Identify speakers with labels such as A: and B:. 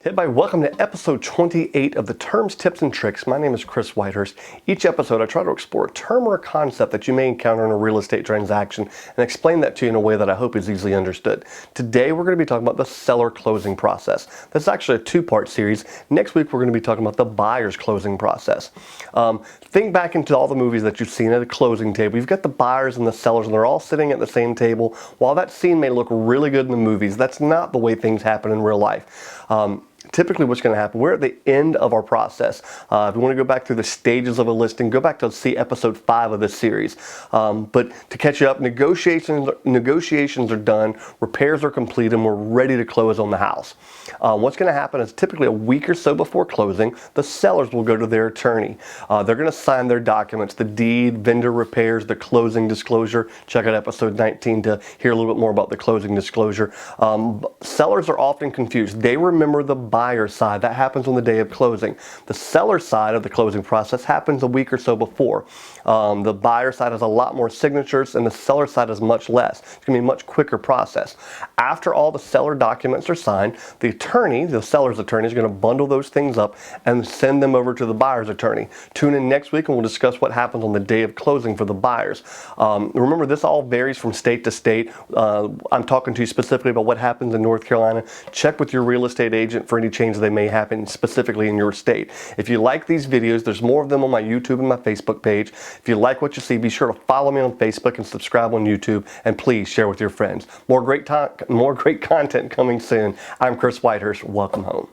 A: Hey everybody, welcome to episode 28 of the Terms, Tips, and Tricks. My name is Chris Whitehurst. Each episode I try to explore a term or a concept that you may encounter in a real estate transaction and explain that to you in a way that I hope is easily understood. Today we're going to be talking about the seller closing process. That's actually a two-part series. Next week we're going to be talking about the buyer's closing process. Think back into all the movies that you've seen at a closing table. You've got the buyers and the sellers and they're all sitting at the same table. While that scene may look really good in the movies, that's not the way things happen in real life. Typically what's going to happen, we're at the end of our process. If you want to go back through the stages of a listing, go back to see episode 5 of this series. But to catch you up, negotiations are done, repairs are completed, and we're ready to close on the house. What's going to happen is typically a week or so before closing, the sellers will go to their attorney. They're going to sign their documents, the deed, vendor repairs, the closing disclosure. Check out episode 19 to hear a little bit more about the closing disclosure. Sellers are often confused. They remember the buyer side. That happens on the day of closing. The seller side of the closing process happens a week or so before. The buyer side has a lot more signatures and the seller side is much less. It's going to be a much quicker process. After all the seller documents are signed, the attorney, the seller's attorney, is going to bundle those things up and send them over to the buyer's attorney. Tune in next week and we'll discuss what happens on the day of closing for the buyers. Remember, this all varies from state to state. I'm talking to you specifically about what happens in North Carolina. Check with your real estate agent for any changes they may happen specifically in your state. If you like these videos, there's more of them on my YouTube and my Facebook page. If you like what you see, be sure to follow me on Facebook and subscribe on YouTube, and please share with your friends. More great content coming soon. I'm Chris Whitehurst. Welcome home.